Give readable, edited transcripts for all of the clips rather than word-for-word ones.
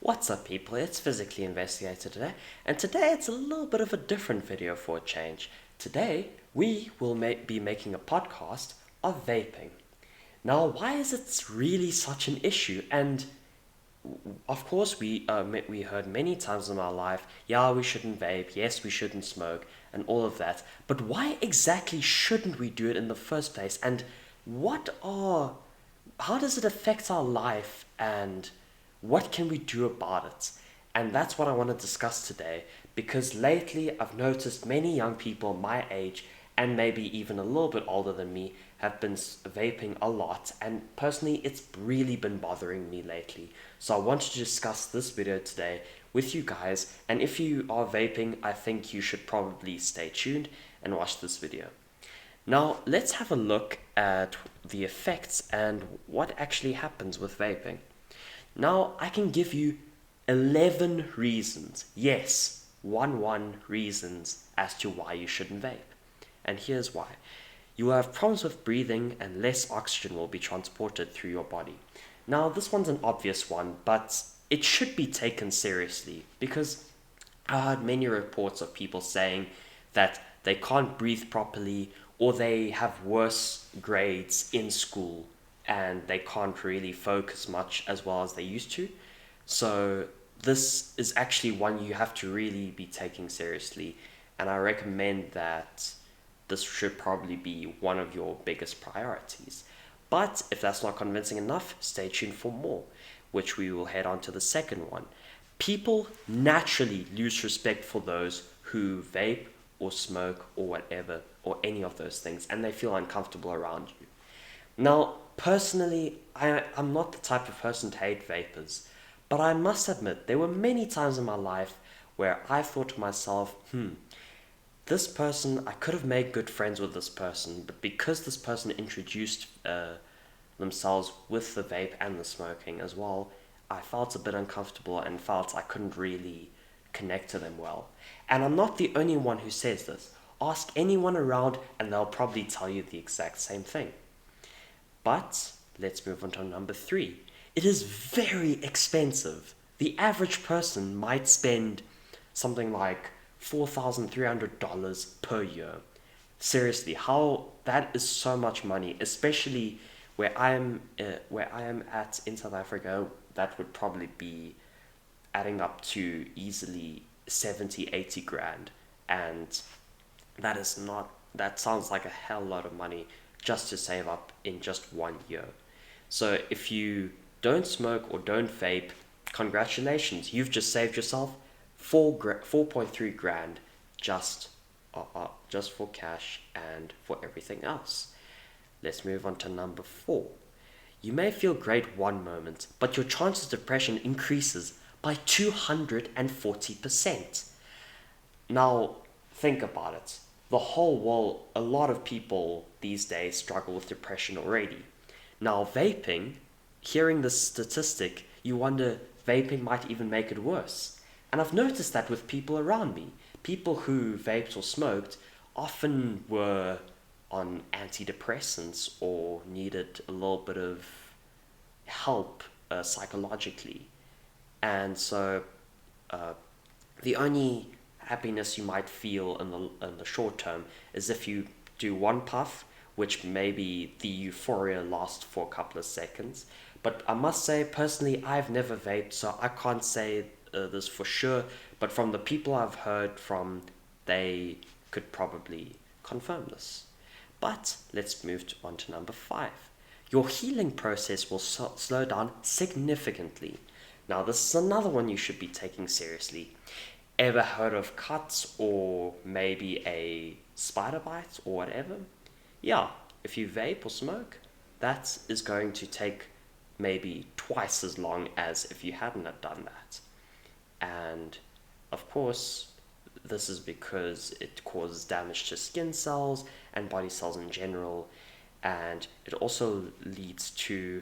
What's up, people? It's Physically Investigated today, and today it's a little bit of a different video for a change. Today, we will be making a podcast of vaping. Now, why is it really such an issue? And of course, we heard many times in our life, yeah, we shouldn't vape, yes, we shouldn't smoke, and all of that. But why exactly shouldn't we do it in the first place? And what are how does it affect our life and what can we do about it? And that's what I want to discuss today because lately I've noticed many young people my age and maybe even a little bit older than me have been vaping a lot, and personally it's really been bothering me lately. So I wanted to discuss this video today with you guys, and if you are vaping, I think you should probably stay tuned and watch this video. Now, let's have a look at the effects and what actually happens with vaping. Now, I can give you 11 reasons, yes, 1 reasons as to why you shouldn't vape. And here's why. You will have problems with breathing and less oxygen will be transported through your body. Now, this one's an obvious one, but it should be taken seriously because I heard many reports of people saying that they can't breathe properly or they have worse grades in school and they can't really focus much as well as they used to. So this is actually one you have to really be taking seriously, and I recommend that this should probably be one of your biggest priorities. But if that's not convincing enough, stay tuned for more, which we will head on to the second one. People naturally lose respect for those who vape or smoke or whatever, or any of those things, and they feel uncomfortable around you. Now, personally, I'm not the type of person to hate vapors, but I must admit there were many times in my life where I thought to myself, this person, I could have made good friends with this person, but because this person introduced themselves with the vape and the smoking as well, I felt a bit uncomfortable and felt I couldn't really connect to them well. And I'm not the only one who says this. Ask anyone around and they'll probably tell you the exact same thing. But let's move on to number 3. It is very expensive. The average person might spend something like $4,300 per year. Seriously, how that is so much money, especially where I am at in South Africa, that would probably be adding up to easily 70, 80 grand. And that sounds like a hell lot of money just to save up in just 1 year. So if you don't smoke or don't vape, congratulations, you've just saved yourself 4.3 grand just for cash and for everything else. Let's move on to number 4. You may feel great one moment, but your chance of depression increases by 240%. Now, think about it. The whole world, a lot of people these days struggle with depression already. Now, vaping, hearing this statistic, you wonder vaping might even make it worse. And I've noticed that with people around me. People who vaped or smoked often were on antidepressants or needed a little bit of help psychologically. And so the only happiness you might feel in the short term is if you do one puff, which maybe the euphoria lasts for a couple of seconds. But I must say, personally, I've never vaped, so I can't say this for sure. But from the people I've heard from, they could probably confirm this. But let's move on to number 5. Your healing process will slow down significantly. Now, this is another one you should be taking seriously. Ever heard of cuts or maybe a spider bite or whatever? Yeah, if you vape or smoke, that is going to take maybe twice as long as if you hadn't have done that. And of course, this is because it causes damage to skin cells and body cells in general. And it also leads to,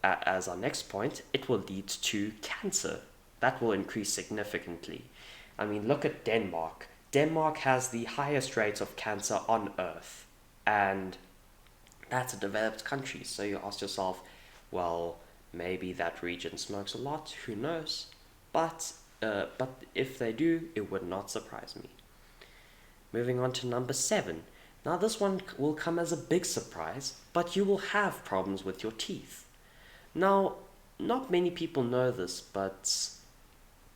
as our next point, it will lead to cancer. That will increase significantly. I mean, look at Denmark. Denmark has the highest rate of cancer on earth. And that's a developed country. So you ask yourself, well, maybe that region smokes a lot. Who knows? but if they do, it would not surprise me. Moving on to number 7. Now this one will come as a big surprise, but you will have problems with your teeth. Now, not many people know this, but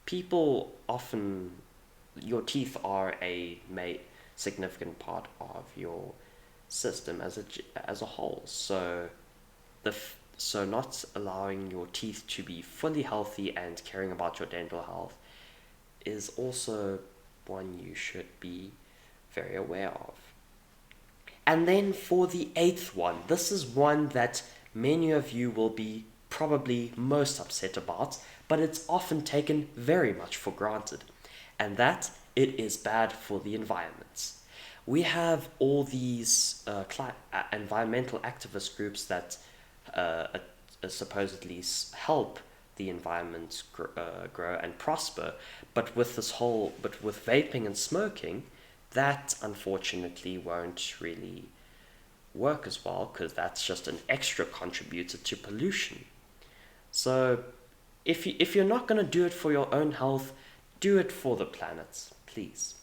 people often, your teeth are a significant part of your system as a whole. So so not allowing your teeth to be fully healthy and caring about your dental health is also one you should be very aware of. And then for the 8th one, this is one that many of you will be probably most upset about, but it's often taken very much for granted, and that it is bad for the environment. We have all these environmental activist groups that supposedly help the environment grow and prosper, but with vaping and smoking, that unfortunately won't really work as well, because that's just an extra contributor to pollution. So if you're not going to do it for your own health, do it for the planet, please.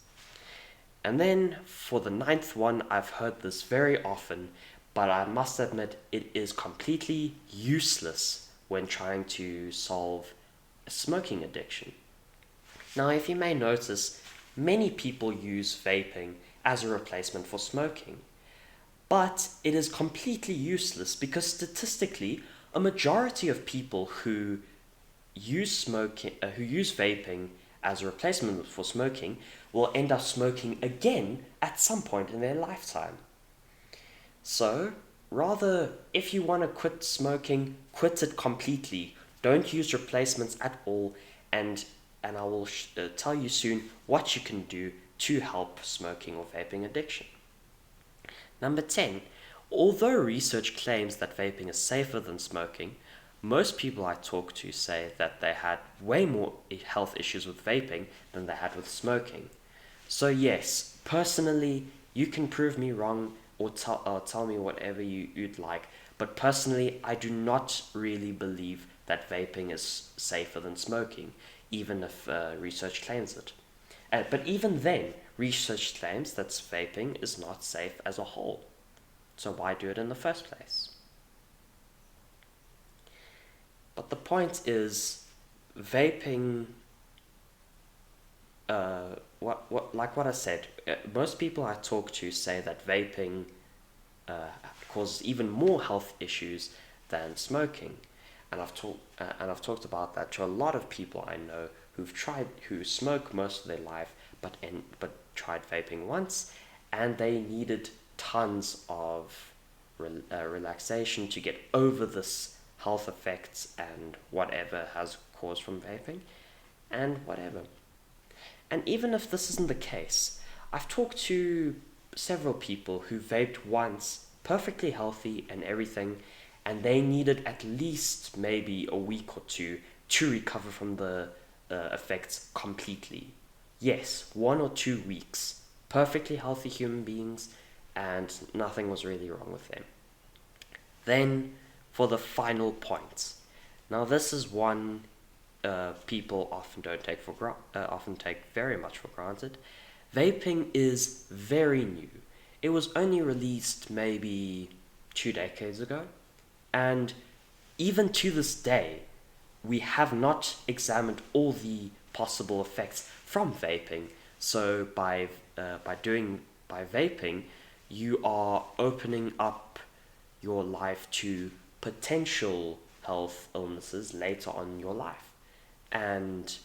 And then for the 9th one, I've heard this very often, but I must admit it is completely useless when trying to solve a smoking addiction. Now, if you may notice, many people use vaping as a replacement for smoking, but it is completely useless because statistically, a majority of people who use vaping as a replacement for smoking will end up smoking again at some point in their lifetime. So, rather, if you want to quit smoking, quit it completely. Don't use replacements at all, and I will tell you soon what you can do to help smoking or vaping addiction. Number 10. Although research claims that vaping is safer than smoking, most people I talk to say that they had way more health issues with vaping than they had with smoking. So yes, personally, you can prove me wrong or tell me whatever you'd like, but personally, I do not really believe that vaping is safer than smoking, even if research claims it. But even then, research claims that vaping is not safe as a whole. So why do it in the first place? But the point is, vaping, like what I said, most people I talk to say that vaping causes even more health issues than smoking, and I've talked about that to a lot of people I know who smoke most of their life, but tried vaping once, and they needed tons of relaxation to get over this health effects and whatever has caused from vaping and whatever. And even if this isn't the case, I've talked to several people who vaped once, perfectly healthy and everything, and they needed at least maybe a week or two to recover from the effects completely. Yes, 1 or 2 weeks, perfectly healthy human beings, and nothing was really wrong with them. Then, for the final point. Now, this is one people often take very much for granted. Vaping is very new. It was only released maybe 2 decades ago, and even to this day, we have not examined all the possible effects from vaping. So by vaping, you are opening up your life to potential health illnesses later on in your life, and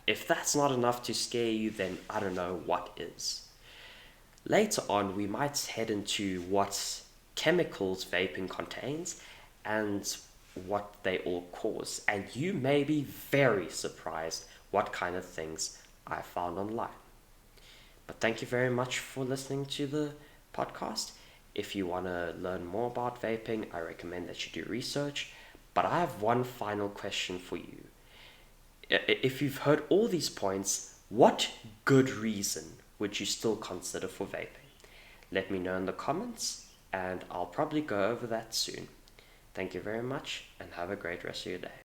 if that's not enough to scare you, then I don't know what is. Later on, we might head into what chemicals vaping contains and what they all cause, and you may be very surprised what kind of things I found online. But thank you very much for listening to the podcast. If you want to learn more about vaping, I recommend that you do research. But I have one final question for you. If you've heard all these points, what good reason would you still consider for vaping? Let me know in the comments, and I'll probably go over that soon. Thank you very much, and have a great rest of your day.